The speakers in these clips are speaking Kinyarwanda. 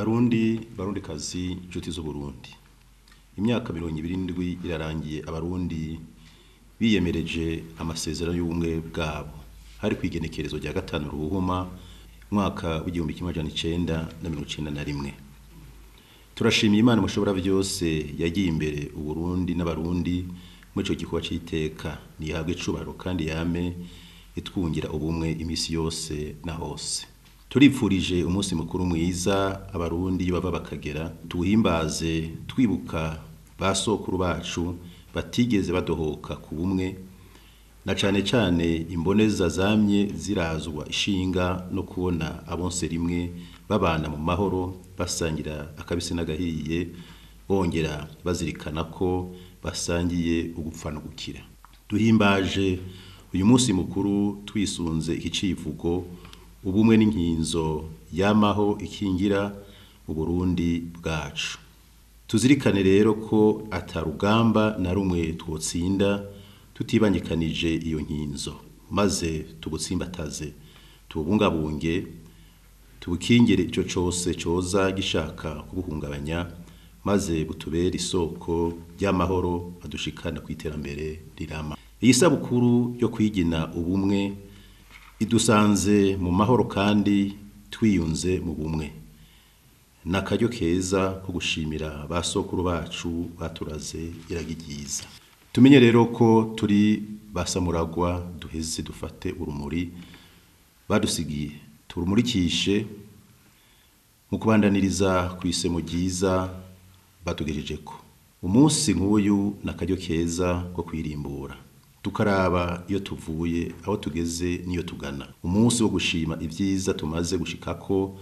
Barundikazi inshuti z'Uburundi. Imyaka 27 irarangiye abarundi biyemereje amasezerano y'ubumwe bwabo. Hari kwigenekerezo rya 5 Ruhuma mwaka w'1991. Turashimiye Imana mushobora byose yagiye imbere Uburundi n'abarundi mu cyo gikuba cyiteka nihabwe cubaro kandi yame itwungira ubumwe imisi yose na hose. Turipfurije umunsi mukuru mwiza abarundi bava bakagera tuhimbaze twibuka basokuru bacu batigeze badohoka ku bumwe na cane imboneza zamye zirazwa ishinga no kubona abonse rimwe babana mu mahoro basangira akabisi n'agahiye bongera bazirikana ko basangiye ugupfa no gukira. Duhimbaje uyu munsi mukuru twisunze ikicivugo ubumwe n'inkinzo yamaho ikingira Uburundi bwacu. Tuzirikane rero ko atarugamba na rumwe twotsinda tutibanyikanije iyo nkinzo, maze tugutsimbataze tubungabunge tubukingire ico cose coza gishaka kubuhungabanya, maze butubere isoko ry'amahoro adushikana kwiterambere rirama. Iyi sabukuru yo kwigina ubumwe idusanze mu mahoro kandi twiyunze mu bumwe. Nakaryo keza ko gushimira basokuru bacu baturaze iragigiza. Tumenye rero ko turi basamuragwa duheze dufate urumuri badusigiye turumurikishe mu kubandaniriza kwisemo ryiza batugejejeko. Umunsi nk'uyu nakaryo keza ko kwirimbura tukaraba iyo tuvuye aho tugeze niyo tugana. Umunsi wo gushima ivyiza tumaze gushikako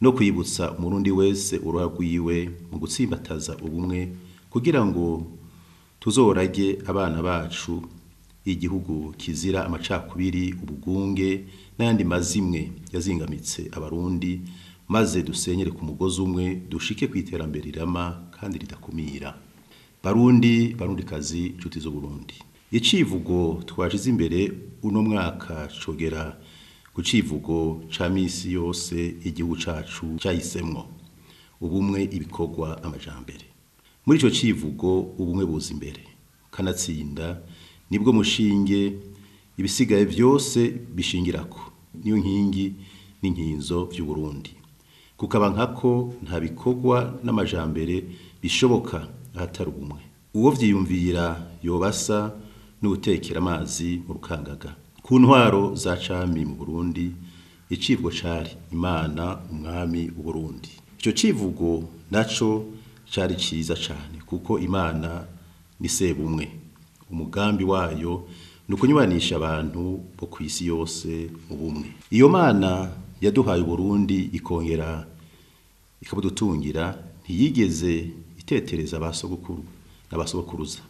no kwibutsa umurundi wese uragwiwe mu gutsimbataza ubumwe kugira ngo tuzorage abana bacu igihugu kizira amacakubiri, ubugunge n'ayandi mazimwe yazingamitse abarundi, maze dusenyere ku mugozi umwe dushike kwiterambere rirama kandi ridakumira. Barundikazi inshuti z'Uburundi. Icivugo twashize imbere uno mwaka cogera ku civugo ca misi yose igihugu cacu cyahisemwo ubumwe ibikorwa amajambere. Muri ico civugo ubumwe buza imbere kanatsinda nibwo mushinge ibisigaye byose bishingirako, niyo nkingi n'inkinzo by'Uburundi. Kukaba nkako nta bikorwa n'amajambere bishoboka ahatari ubumwe. Uwo vyiyumvira yobasa n'ugutekera amazi mu rukangaga. Ku ntwaro za cami mu Burundi icivugo cari Imana umwami w'Uburundi. Ico civugo naco cari ciza cane kuko Imana ni sebumwe. Umugambi wayo nukunywanisha abantu bo kwisi yose mu bumwe. Iyo Mana yaduhaye Uburundi ikongera ikabudutungira ntiyigeze itetereza abasogokuru n'abasogokuruza.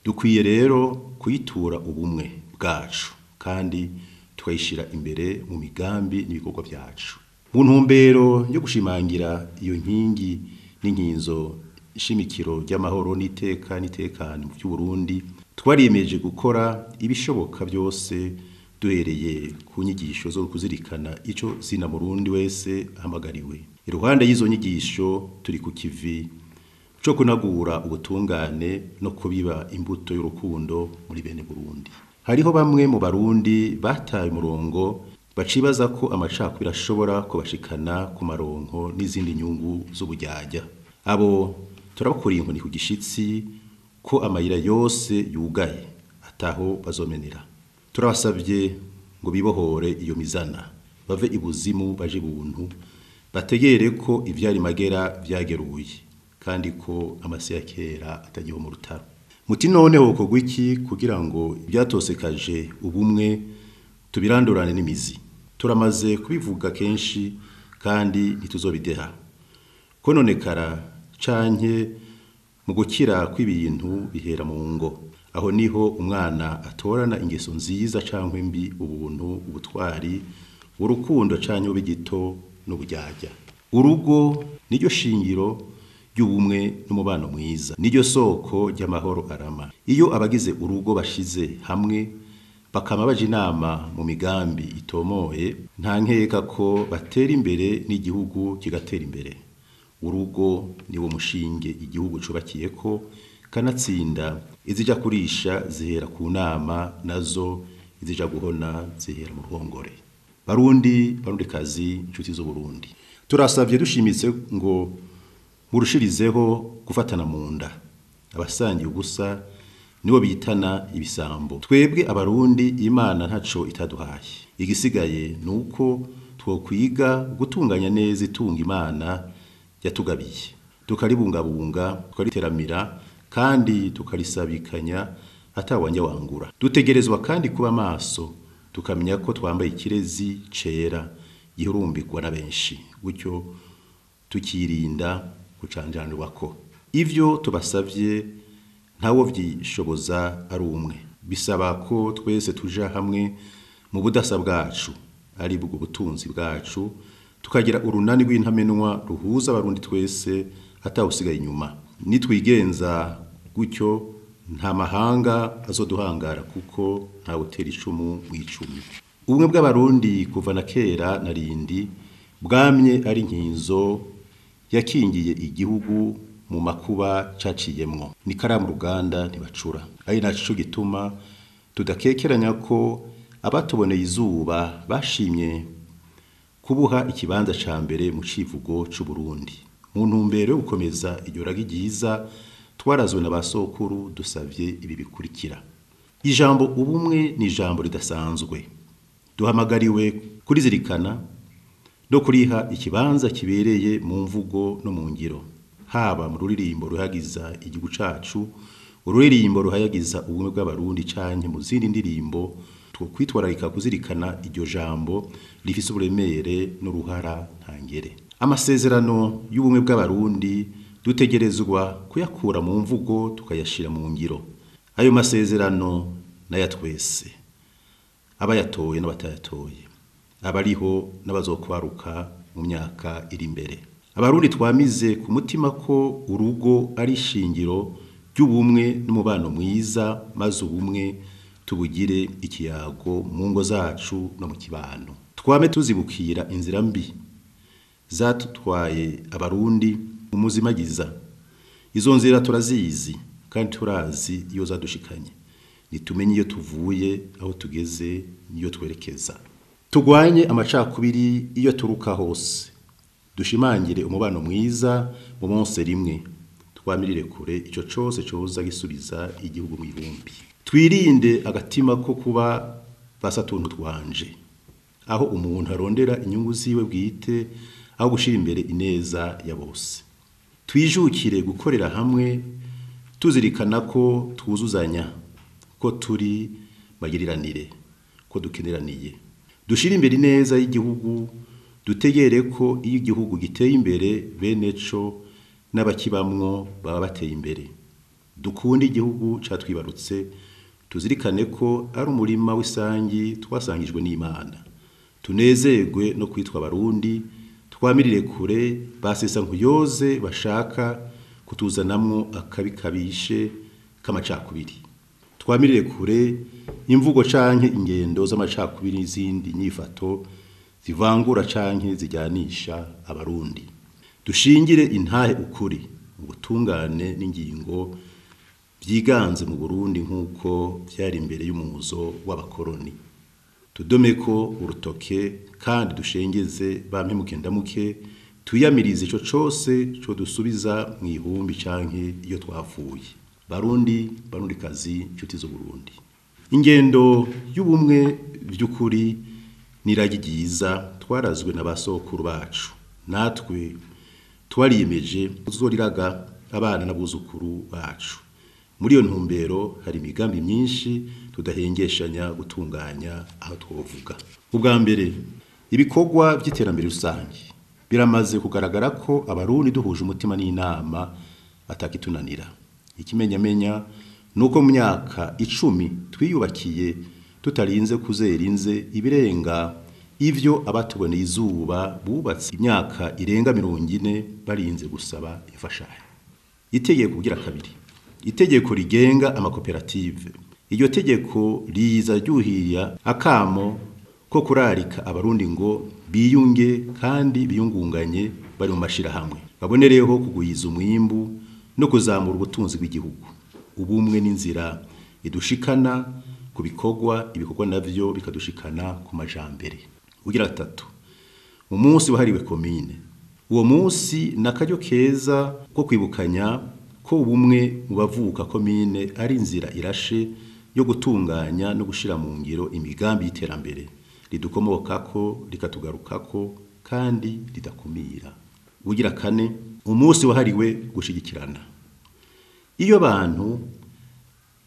Dukwiye rero kuyitura ubumwe bwacu kandi tukayishira imbere mu migambi n'ibikorwa byacu. Mu ntumbero yo gushimangira iyo nkingi n'inkinzo ishimikiro ry'amahoro n'itekano by'Uburundi, twariyemeje gukora ibishoboka byose duhereye ku nyigisho zo kuzirikana ico zina Murundi wese ahamagariwe. Iruhande y'izo nyigisho turi ku kivi cyo kunagura ubutungane no kubiba imbuto y'urukundo muri bene Burundi. Hariho bamwe mu Barundi bataye umurongo bacibaza ko amacakubiri ashobora kubashikana ku maronko n'izindi nyungu z'ubujyajya. Abo turabakuriye inkoni ku gishitsi ko amayira yose yugaye ataho bazomenera. Turabasabye ngo bibohore iyo mizana bave ibuzimu baje buntu bategere ko ivyari magera vyageruye kandi ko amase ya kera atagiho mu rutaro. Muti none hokogwa iki kugira ngo ibyatosekaje ubumwe tubirandurane n'imizi? Turamaze kubivuga kenshi kandi ntituzobideha. Kononekara canke mu gukira kw'ibintu bihera mu ngo. Aho niho umwana atorana ingeso nziza canke mbi, ubuntu, ubutwari, urukundo canke ubigito n'ubujyajya. Urugo niryo shingiro y'ubumwe n'umubano mwiza, niryo soko ry'amahoro arama. Iyo abagize urugo bashize hamwe bakama baje inama mu migambi itomoye, nta nkeka ko batera imbere n'igihugu kigatera imbere. urugo niwo mushinge igihugu cubakiyeko, kanatsinda izija kurisha zihera ku nama, nazo izija guhona zihera mu ruhongore. Barundikazi, inshuti z'Uburundi, turasavye dushimitse ngo murushirizeho gufatana mu nda. Abasangiye ubusa nibo bitana ibisambo. Twebwe abarundi Imana ntaco itaduhaye. Igisigaye nuko twokwiga gutunganya neza itunga Imana yatugabiye, tukaribungabunga, tukariteramira kandi tukarisabikanya atawanja wangura. Dutegerezwa kandi kuba maso, tukamenya ko twambaye ikirezi cera gihurumbirwa na benshi, gutyo tukirinda kucanjanirwako. Ivyo tubasavye ntawo vyishoboza ari umwe. Bisaba ko twese tuja hamwe mu budasa bwacu, ari bwo butunzi bwacu, tukagira urunani rw'intamenwa ruhuza abarundi twese atawusigaye inyuma. Nitwigenza gutyo nta mahanga azoduhangara, kuko nta utera icumu mw'icumi. Ubumwe bw'abarundi kuva na kera na rindi bwamye ari nkinzo yakingiye igihugu mu makuba caciyemwo. Ni karamu ruganda ntibacura. Ari naco gituma tudakekeranya ko abatuboneye izuba bashimye kubuha ikibanza ca mbere mu civugo c'Uburundi. Mu ntumbero yo gukomeza iryo ragi ryiza twarazwe na basokuru, dusavye ibi bikurikira. Ijambo ubumwe ni ijambo ridasanzwe. Duhamagariwe kurizirikana no kuriha ikibanza kibereye mu mvugo no mu ngiro, haba mu ruririmbo ruhagiza igihugu cacu, ururirimbo ruhayagiza ubumwe bw'abarundi, canke mu zindi ndirimbo. Twitwararika kuzirikana iryo jambo rifise uburemere n'uruhara ntangere. Amasezerano y'ubumwe bw'abarundi dutegerezwa kuyakura mu mvugo tukayashira mu ngiro. Ayo masezerano naya twese, abayatoye n'abatayatoye, abariho n'abazokwaruka mu myaka iri imbere. Abarundi twamize ku mutima ko urugo ari ishingiro ry'ubumwe n'umubano mwiza, maze ubumwe tubugire ikiyago mu ngo zacu no mu kibano. Twame tuzibukira inzira mbi zatutwaye abarundi umuzimagiza. Izo nzira turazizi kandi turazi iyo zadushikanye. Nitumenye iyo tuvuye, aho tugeze, niyo twerekeza. Tugwanye amacakubiri iyo turuka hose. Dushimangire umubano mwiza mu monse rimwe. Twamirire kure ico cose coza gisubiza igihugu mu ihumbi. Twirinde agatima ko kuba basatuntu twanje, aho umuntu arondera inyungu ziwe bwite aho gushira imbere ineza ya bose. Twijukire gukorera hamwe, tuzirikana ko twuzuzanya, ko turi magiriranire, ko dukeneraniye. Dushira imbere ineza y'igihugu, dutegere ko iyo igihugu giteye imbere bene co n'abakibamwo baba bateye imbere. Dukunde igihugu catwibarutse, tuzirikane ko ari umurima w'isangi twasangijwe n'Imana. Tunezerwe no kwitwa abarundi, twamirire kure basesa nkuyoze bashaka kutuzanamwo akabi kabishe k'amacakubiri. Twamirire kure imvugo canke ingendo z'amacakubiri n'izindi nyifato zivangura canke zijyanisha abarundi. Dushingire intahe ukuri, ubutungane n'ingingo vyiganze mu Burundi nk'uko vyari imbere y'umuzo w'abakoroni. Tudomeko urutoke kandi dushengeze bampemuke ndamuke, tuyamirize ico cose co dusubiza mu ihumbi canke iyo twavuye. Barundikazi, inshuti z'Uburundi, ingendo y'ubumwe by'ukuri n'iragi ryiza twarazwe na basokuru bacu. Natwe twariyemeje kuzoriraga abana n'abuzukuru bacu. Muri iyo ntumbero hari imigambi myinshi tudahengeshanya gutunganya aho twovuga. Ubwa mbere, ibikorwa by'iterambere rusange biramaze kugaragara ko abarundi duhuje umutima n'inama atakitunanira. Ikimenyamenya nuko mu myaka 10 twiyubakiye tutarinze kuzerinze ibirenga ivyo abatuboneye izuba bubatse imyaka irenga 40 barinze gusaba imfashanyo. Itegeko kugira kabiri, itegeko rigenga amakoperative. Iryo tegeko riza ryuhirya akamo ko kurarika abarundi ngo biyunge kandi biyungunganye bari mu mashirahamwe babonereho kugwiza umwimbu no kuzamura ubutunzi bw'igihugu. Ubumwe n'inzira idushikana ku bikorwa navyo bikadushikana ku majambere. Ugira gatatu, umunsi wahariwe komine. Uwo munsi nakaryo keza ko kwibukanya ko ubumwe mu bavuka komine ari inzira irashe yo gutunganya no gushira mu ngiro imigambi y'iterambere ridukomokako rikatugarukako kandi ridakumira. Ugira kane, umunsi wahariwe gushigikirana. Iyo abantu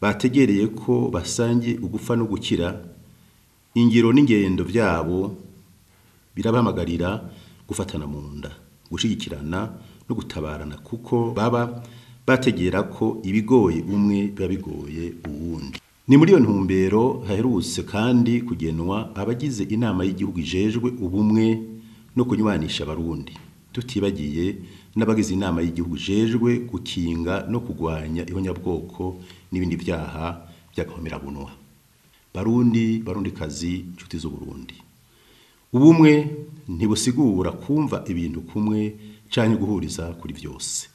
bategereye ko basangiye ugupfa no gukira, ingiro n'ingendo vyabo birabahamagarira gufatana mu nda, gushigikirana no gutabarana, kuko baba bategera ko ibigoye umwe biba bigoye uwundi. Ni muri iyo ntumbero haherutse kandi kugenwa abagize inama y'igihugu ijejwe ubumwe no kunywanisha abarundi, tutibagiye n'abagize inama y'igihugu ijejwe gukinga no kugwanya ihonyabwoko n'ibindi vyaha by'agahomerabunwa. Barundikazi, nshuti z'Uburundi, ubumwe ntibusigura kumva ibintu kumwe canke guhuriza kuri vyose,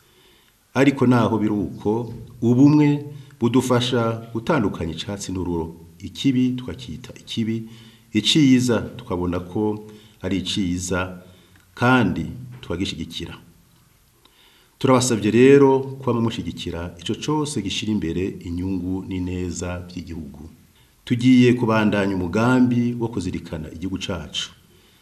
ariko naho biruko ubumwe budufasha gutandukanya icatsi n'ururo, ikibi tukakita ikibi, iciza tukabona ko ari iciza kandi tukagishigikira. Turabasabye rero kuba mushigikira ico cose gishira imbere inyungu n'ineza by'igihugu. Tugiye kubandanya umugambi wo kuzirikana igihugu cacu,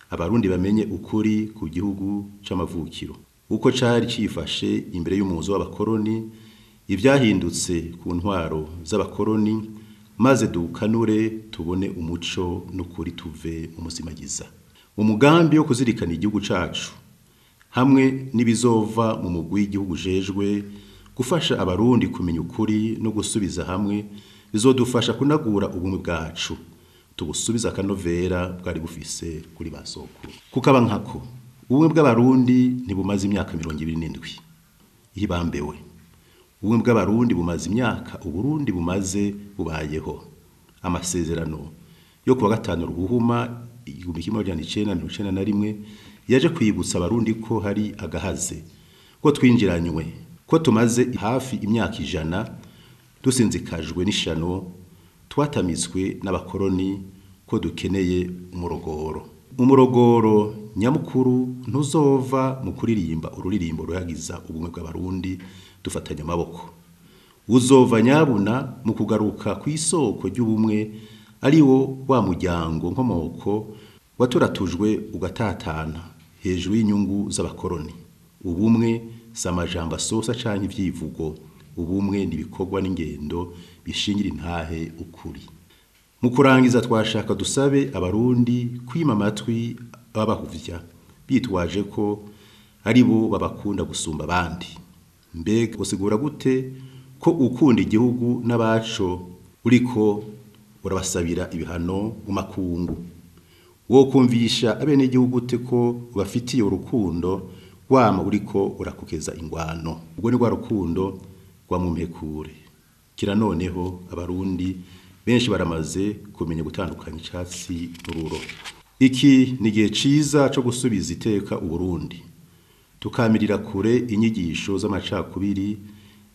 abarundi bamenye ukuri ku gihugu c'amavukiro, uko cari cifashe imbere y'umuzo w'abakoroni, ivyahindutse ku ntwaro z'abakoroni, maze dukanure tubone umuco n'ukuri tuve mu muzimagiza. Umugambi wo kuzirikana igihugu cacu hamwe n'ibizova mu mugwi w'igihugu jejwe gufasha abarundi kumenya ukuri no gusubiza hamwe, bizodufasha kunagura ubumwe bwacu, tubusubiza akanovera bwari bufise kuri basokuru. Kukaba nkako ubumwe bw'abarundi ntibumaze imyaka 27 ihibambewe. Ubumwe bw'abarundi bumaze imyaka Uburundi bumaze bubayeho. Amasezerano yo kuwa 5 Ruhuhuma 1991 yaje kwibutsa abarundi ko hari agahaze, ko twinjiranywe, ko tumaze hafi imyaka 100 dusinzikajwe n'ishano, twatamizwe n'abakoroni, ko dukeneye umurogoro nyamukuru ntuzova mu kuririmba ururirimbo ruhagiza ubumwe bw'abarundi dufatanya amaboko. Uzova nyabuna mu kugaruka ku isoko ry'ubumwe, ari wo wa muryango nkomoko waturatujwe ugatatana hejuru y'inyungu z'abakoroni. Ubumwe samajamba sosa canke ivyivugo, ubumwe nibikorwa n'ingendo bishingira intahe ukuri. Mu kurangiza twashaka dusabe abarundi kwima amatwi babahuvya, bitwaje ko ari bo babakunda gusumba abandi. Mbega usigura gute ko ukunda igihugu n'abaco uriko urabasabira ibihano mu makungu? Wo kumvisha abene igihugu gute ko bafitiye urukundo wama uriko urakukeza ingwano? Ubwo ni rwa rukundo rwa mumpekure. Kira noneho abarundi benshi baramaze kumenya gutandukanya icatsi n'ururo. Iki ni gihe ciza cyo gusubiza iteka Uburundi, tukamirira kure inyigisho z'amacakubiri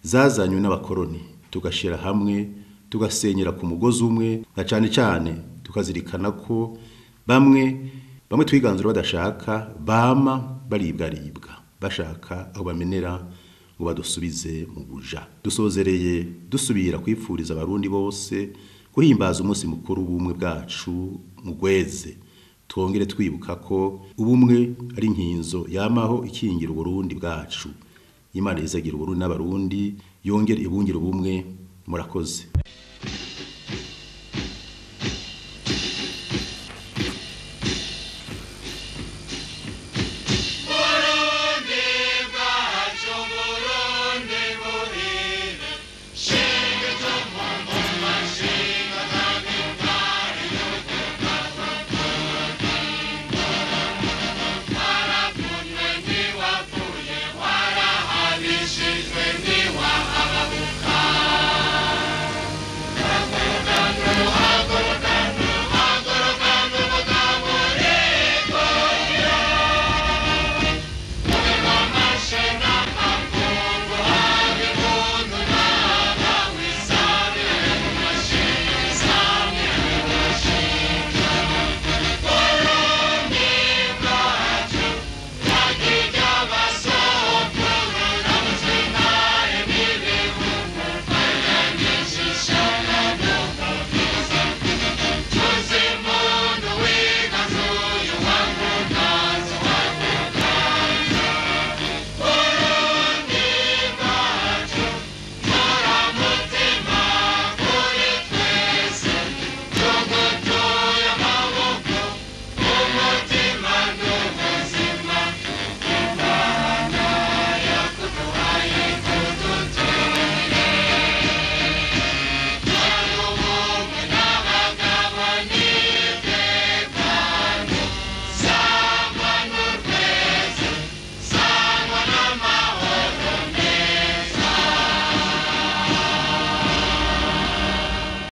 zazanywe n'abakoroni, tugashira hamwe, tugasenyera ku mugozi umwe, na cane tukazirikana ko bamwe twiganzura badashaka, bama baribwa bashaka aho bamenera ngo badusubize mu buja. Dusozereye dusubira kwipfuriza abarundi bose guhimbaza umunsi mukuru w'ubumwe bwacu mu gweze. Twongere twibuka ko ubumwe ari inkinzo yamaho ikingira Uburundi bwacu. Imana izagira Uburundi n'abarundi, yongere ibungire ubumwe. Murakoze.